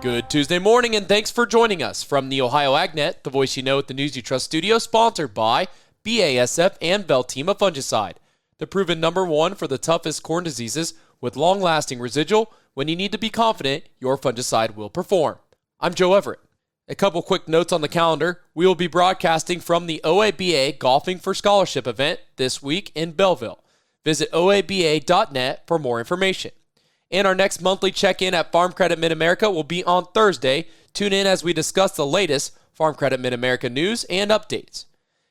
Good Tuesday morning, and thanks for joining us from the Ohio AgNet, the voice you know at the News You Trust studio, sponsored by BASF and Veltima Fungicide, the proven #1 for the toughest corn diseases with long-lasting residual when you need to be confident your fungicide will perform. I'm Joe Everett. A couple quick notes on the calendar. We will be broadcasting from the OABA Golfing for Scholarship event this week in Belleville. Visit oaba.net for more information. And our next monthly check-in at Farm Credit Mid-America will be on Thursday. Tune in as we discuss the latest Farm Credit Mid-America news and updates.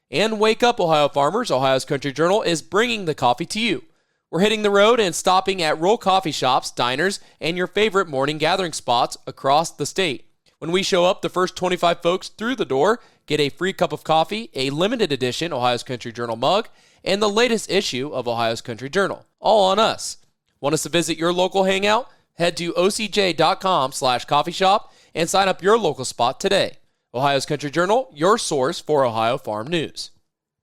And wake up, Ohio farmers. Ohio's Country Journal is bringing the coffee to you. We're hitting the road and stopping at rural coffee shops, diners, and your favorite morning gathering spots across the state. When we show up, the first 25 folks through the door get a free cup of coffee, a limited edition Ohio's Country Journal mug, and the latest issue of Ohio's Country Journal. All on us. Want us to visit your local hangout? Head to ocj.com/coffee shop and sign up your local spot today. Ohio's Country Journal, your source for Ohio farm news.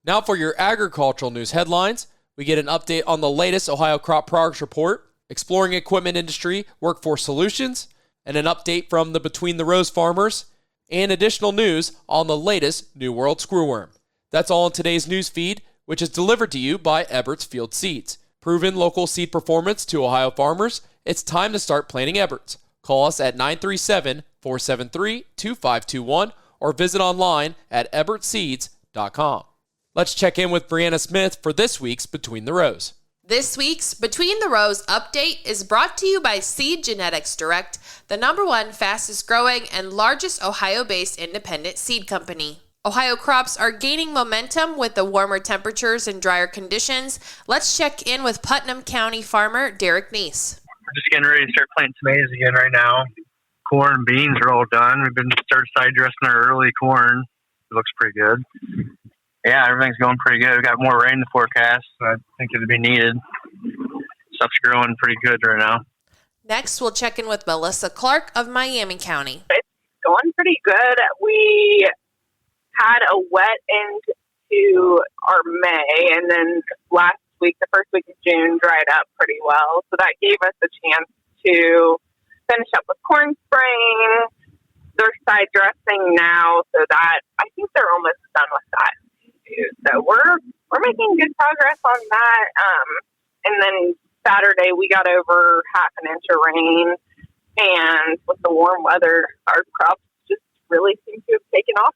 Now for your agricultural news headlines, we get an update on the latest Ohio Crop Progress Report, exploring equipment industry workforce solutions, and an update from the Between the Rows farmers, and additional news on the latest New World screwworm. That's all in today's news feed, which is delivered to you by Ebert's Field Seeds. Proven local seed performance to Ohio farmers. It's time to start planting Ebert's. Call us at 937-473-2521 or visit online at ebertseeds.com. Let's check in with Brianna Smith for this week's Between the Rows. This week's Between the Rows update is brought to you by Seed Genetics Direct, the #1 fastest growing and largest Ohio-based independent seed company. Ohio crops are gaining momentum with the warmer temperatures and drier conditions. Let's check in with Putnam County farmer Derek Neese. We're just getting ready to start planting tomatoes again right now. Corn and beans are all done. We've been started side dressing our early corn. It looks pretty good. Yeah, everything's going pretty good. We got more rain in the forecast. I think it'll be needed. Stuff's growing pretty good right now. Next, we'll check in with Melissa Clark of Miami County. It's going pretty good. We had a wet end to our May, and then last week, the first week of June, dried up pretty well. So that gave us a chance to finish up with corn spraying. They're side dressing now, so that I think they're almost done with that. So we're making good progress on that. And then Saturday we got over half an inch of rain, and with the warm weather, our crops just really seem to have taken off.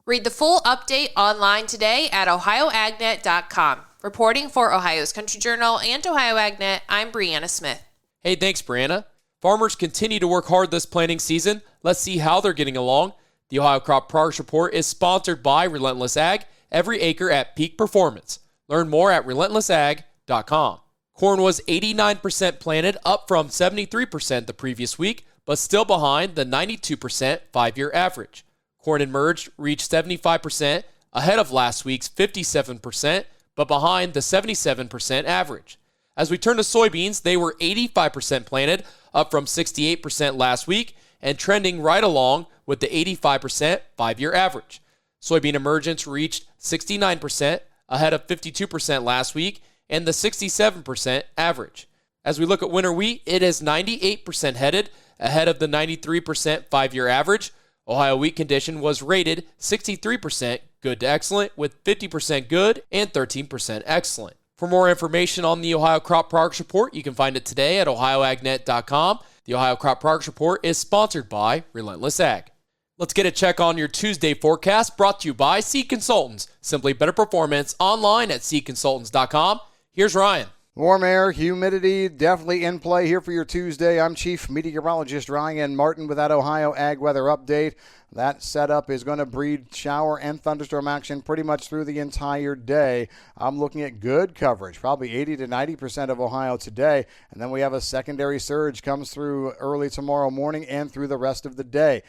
Read the full update online today at ohioagnet.com. Reporting for Ohio's Country Journal and Ohio AgNet, I'm Brianna Smith. Hey, thanks, Brianna. Farmers continue to work hard this planting season. Let's see how they're getting along. The Ohio Crop Progress Report is sponsored by Relentless Ag, every acre at peak performance. Learn more at relentlessag.com. Corn was 89% planted, up from 73% the previous week, but still behind the 92% 5-year average. Corn and merged reached 75%, ahead of last week's 57%, but behind the 77% average. As we turn to soybeans, they were 85% planted, up from 68% last week, and trending right along with the 85% 5-year average. Soybean emergence reached 69%, ahead of 52% last week, and the 67% average. As we look at winter wheat, it is 98% headed, ahead of the 93% 5-year average. Ohio wheat condition was rated 63% good to excellent, with 50% good and 13% excellent. For more information on the Ohio Crop Progress Report, you can find it today at ohioagnet.com. The Ohio Crop Progress Report is sponsored by Relentless Ag. Let's get a check on your Tuesday forecast, brought to you by Seed Consultants. Simply better performance, online at seedconsultants.com. Here's Ryan. Warm air, humidity, definitely in play here for your Tuesday. I'm Chief Meteorologist Ryan Martin with that Ohio Ag Weather Update. That setup is going to breed shower and thunderstorm action pretty much through the entire day. I'm looking at good coverage, probably 80 to 90% of Ohio today. And then we have a secondary surge comes through early tomorrow morning and through the rest of the day.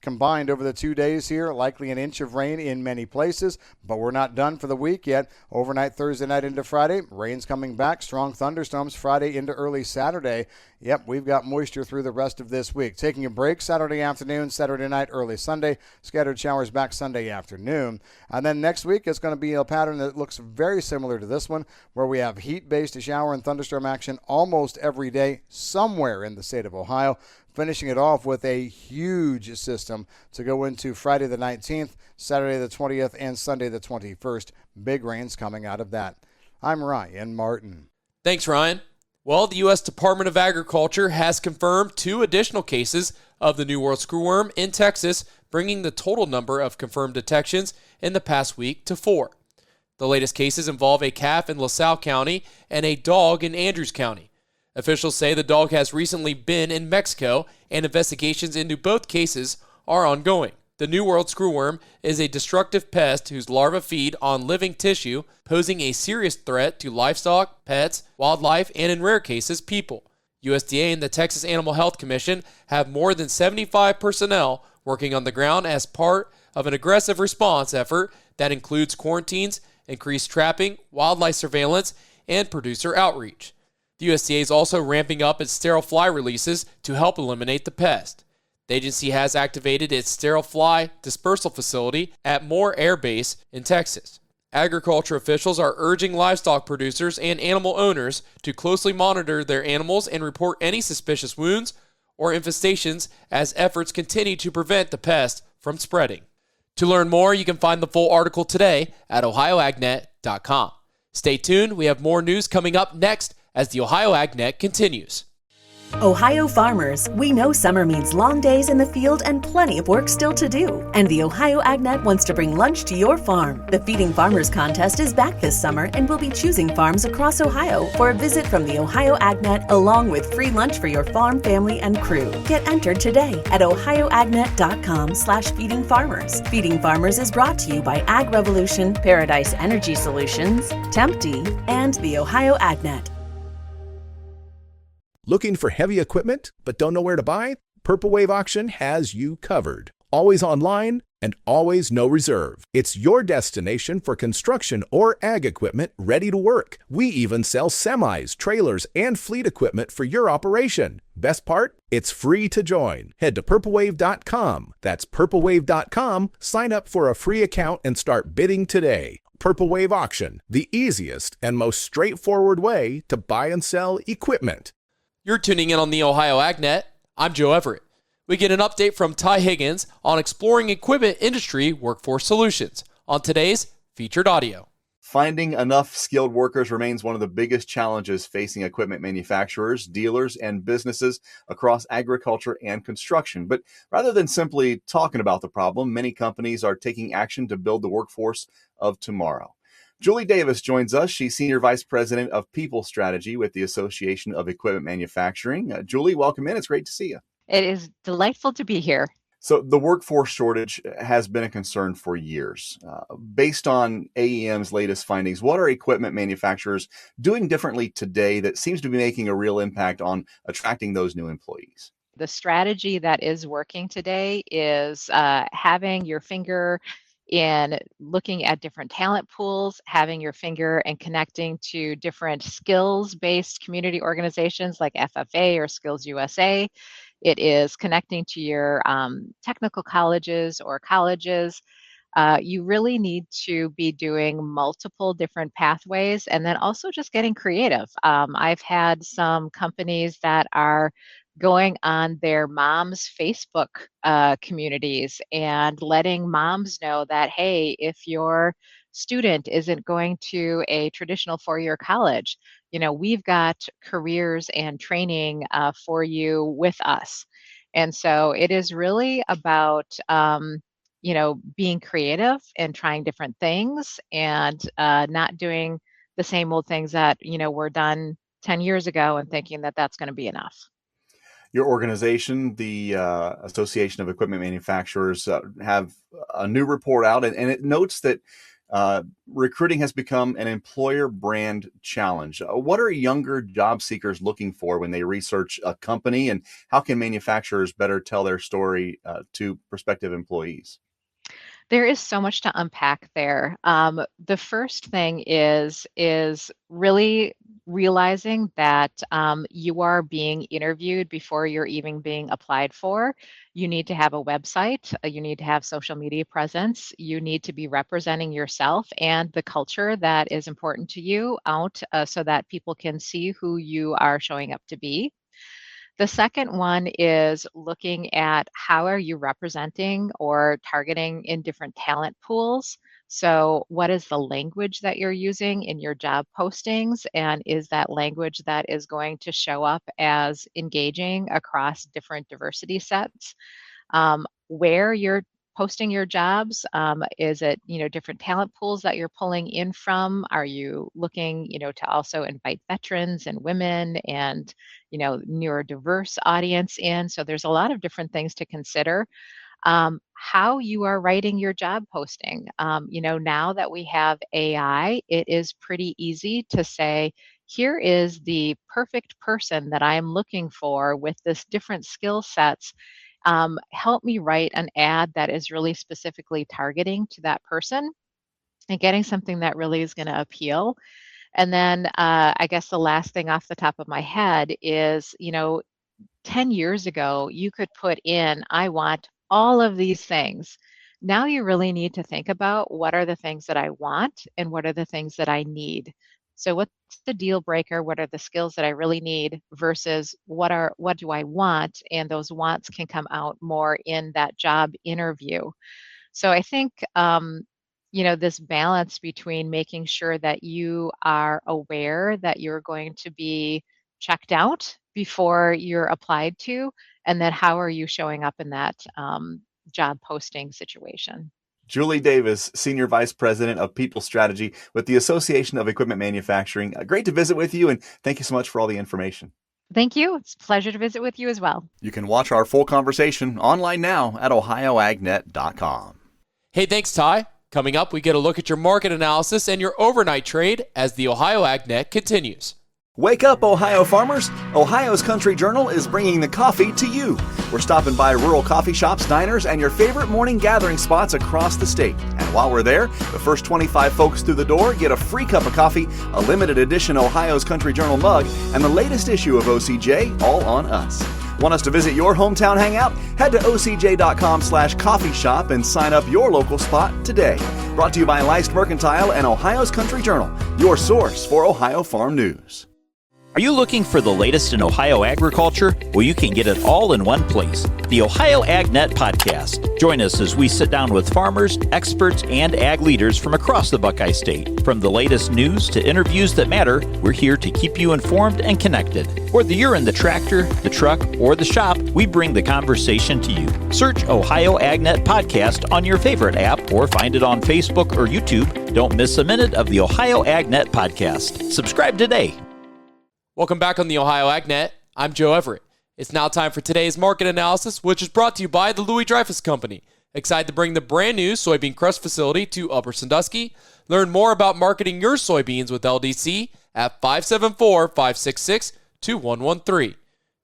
Combined over the 2 days here, likely an inch of rain in many places, but we're not done for the week yet. Overnight Thursday night into Friday, rain's coming back, strong thunderstorms Friday into early Saturday. Yep, we've got moisture through the rest of this week. Taking a break Saturday afternoon, Saturday night, early Sunday. Scattered showers back Sunday afternoon. And then next week, it's going to be a pattern that looks very similar to this one, where we have heat-based shower and thunderstorm action almost every day somewhere in the state of Ohio, finishing it off with a huge system to go into Friday the 19th, Saturday the 20th, and Sunday the 21st. Big rains coming out of that. I'm Ryan Martin. Thanks, Ryan. Well, the U.S. Department of Agriculture has confirmed 2 additional cases of the New World Screwworm in Texas, bringing the total number of confirmed detections in the past week to 4. The latest cases involve a calf in LaSalle County and a dog in Andrews County. Officials say the dog has recently been in Mexico, and investigations into both cases are ongoing. The New World Screwworm is a destructive pest whose larvae feed on living tissue, posing a serious threat to livestock, pets, wildlife, and in rare cases, people. USDA and the Texas Animal Health Commission have more than 75 personnel working on the ground as part of an aggressive response effort that includes quarantines, increased trapping, wildlife surveillance, and producer outreach. The USDA is also ramping up its sterile fly releases to help eliminate the pest. The agency has activated its sterile fly dispersal facility at Moore Air Base in Texas. Agriculture officials are urging livestock producers and animal owners to closely monitor their animals and report any suspicious wounds or infestations as efforts continue to prevent the pest from spreading. To learn more, you can find the full article today at ohioagnet.com. Stay tuned, we have more news coming up next as the Ohio AgNet continues. Ohio farmers, we know summer means long days in the field and plenty of work still to do. And the Ohio AgNet wants to bring lunch to your farm. The Feeding Farmers contest is back this summer, and we'll be choosing farms across Ohio for a visit from the Ohio AgNet, along with free lunch for your farm, family, and crew. Get entered today at ohioagnet.com/feedingfarmers. Feeding Farmers is brought to you by Ag Revolution, Paradise Energy Solutions, Tempty, and the Ohio AgNet. Looking for heavy equipment but don't know where to buy? Purple Wave Auction has you covered. Always online and always no reserve. It's your destination for construction or ag equipment ready to work. We even sell semis, trailers, and fleet equipment for your operation. Best part? It's free to join. Head to purplewave.com. That's purplewave.com. Sign up for a free account and start bidding today. Purple Wave Auction, the easiest and most straightforward way to buy and sell equipment. You're tuning in on the Ohio AgNet. I'm Joe Everett. We get an update from Ty Higgins on exploring equipment industry workforce solutions on today's featured audio. Finding enough skilled workers remains one of the biggest challenges facing equipment manufacturers, dealers, and businesses across agriculture and construction. But rather than simply talking about the problem, many companies are taking action to build the workforce of tomorrow. Julie Davis joins us. She's Senior Vice President of People Strategy with the Association of Equipment Manufacturing. Julie, welcome in. It's great to see you. It is delightful to be here. So the workforce shortage has been a concern for years. Based on AEM's latest findings, what are equipment manufacturers doing differently today that seems to be making a real impact on attracting those new employees? The strategy that is working today is having your finger in looking at different talent pools, having your finger and connecting to different skills-based community organizations like FFA or Skills USA. It is connecting to your technical colleges or colleges. You really need to be doing multiple different pathways and then also just getting creative. I've had some companies that are going on their moms' Facebook communities and letting moms know that, hey, if your student isn't going to a traditional four-year college, you know, we've got careers and training for you with us. And so it is really about, you know, being creative and trying different things and not doing the same old things that, you know, were done 10 years ago and thinking that that's going to be enough. Your organization, the Association of Equipment Manufacturers, have a new report out, and it notes that recruiting has become an employer brand challenge. What are younger job seekers looking for when they research a company, and how can manufacturers better tell their story to prospective employees? There is so much to unpack there. The first thing is really realizing that you are being interviewed before you're even being applied for. You need to have a website. You need to have social media presence. You need to be representing yourself and the culture that is important to you out so that people can see who you are showing up to be. The second one is looking at how are you representing or targeting in different talent pools. So what is the language that you're using in your job postings? And is that language that is going to show up as engaging across different diversity sets? Where you're posting your jobs, is it, different talent pools that you're pulling in from? Are you looking, to also invite veterans and women and, neurodiverse audience in? So there's a lot of different things to consider. How you are writing your job posting. Now that we have AI, it is pretty easy to say, here is the perfect person that I'm looking for with this different skill sets. Help me write an ad that is really specifically targeting to that person and getting something that really is going to appeal. And then I guess the last thing off the top of my head is, 10 years ago, you could put in, I want all of these things. Now you really need to think about what are the things that I want and what are the things that I need. So what's the deal breaker? What are the skills that I really need versus what do I want? And those wants can come out more in that job interview. So I think, this balance between making sure that you are aware that you're going to be checked out before you're applied to, and then how are you showing up in that job posting situation. Julie Davis, Senior Vice President of People Strategy with the Association of Equipment Manufacturing. Great to visit with you, and thank you so much for all the information. Thank you. It's a pleasure to visit with you as well. You can watch our full conversation online now at ohioagnet.com. Hey, thanks, Ty. Coming up, we get a look at your market analysis and your overnight trade as the Ohio AgNet continues. Wake up, Ohio farmers! Ohio's Country Journal is bringing the coffee to you. We're stopping by rural coffee shops, diners, and your favorite morning gathering spots across the state. And while we're there, the first 25 folks through the door get a free cup of coffee, a limited edition Ohio's Country Journal mug, and the latest issue of OCJ, all on us. Want us to visit your hometown hangout? Head to ocj.com/coffee shop and sign up your local spot today. Brought to you by Leist Mercantile and Ohio's Country Journal, your source for Ohio farm news. Are you looking for the latest in Ohio agriculture? Well, you can get it all in one place. The Ohio AgNet Podcast. Join us as we sit down with farmers, experts, and ag leaders from across the Buckeye State. From the latest news to interviews that matter, we're here to keep you informed and connected. Whether you're in the tractor, the truck, or the shop, we bring the conversation to you. Search Ohio AgNet Podcast on your favorite app or find it on Facebook or YouTube. Don't miss a minute of the Ohio AgNet Podcast. Subscribe today. Welcome back on the Ohio AgNet. I'm Joe Everett. It's now time for today's market analysis, which is brought to you by the Louis Dreyfus Company. Excited to bring the brand new soybean crush facility to Upper Sandusky. Learn more about marketing your soybeans with LDC at 574-566-2113.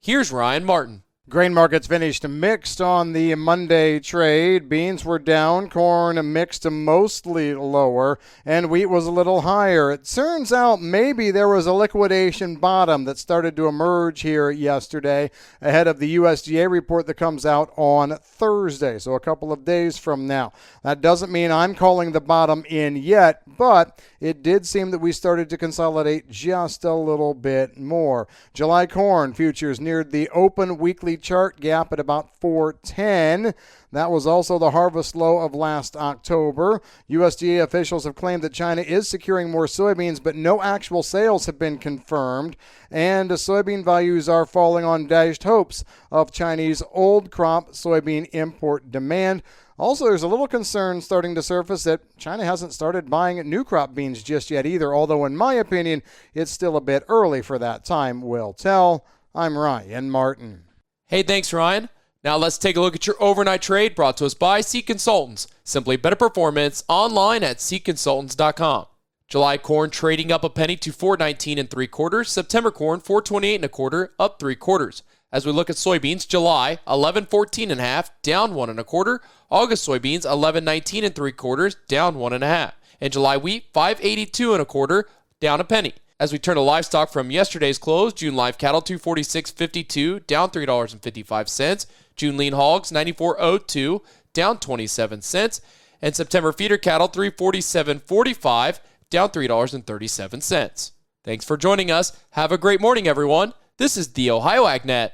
Here's Ryan Martin. Grain markets finished mixed on the Monday trade. Beans were down, corn mixed to mostly lower, and wheat was a little higher. It turns out maybe there was a liquidation bottom that started to emerge here yesterday ahead of the USDA report that comes out on Thursday, so a couple of days from now. That doesn't mean I'm calling the bottom in yet, but it did seem that we started to consolidate just a little bit more. July corn futures neared the open weekly chart gap at about 410. That was also the harvest low of last October. USDA officials have claimed that China is securing more soybeans, but no actual sales have been confirmed. And soybean values are falling on dashed hopes of Chinese old crop soybean import demand. Also, there's a little concern starting to surface that China hasn't started buying new crop beans just yet either, although in my opinion, it's still a bit early for that. Time will tell. I'm Ryan Martin. Hey, thanks, Ryan. Now let's take a look at your overnight trade brought to us by Seed Consultants. Simply better performance online at seedconsultants.com. July corn trading up a penny to $4.19 3/4. September corn $4.28 1/4, up 3/4. As we look at soybeans, July 11.14.5, down 1 1/4. August soybeans 11.19 3/4, down 1 1/2. And July wheat 5.82 1/4, down a penny. As we turn to livestock from yesterday's close, June live cattle 246.52, down $3.55. June lean hogs 94.02, down 27 cents. And September feeder cattle 347.45, down $3.37. Thanks for joining us. Have a great morning, everyone. This is the Ohio AgNet.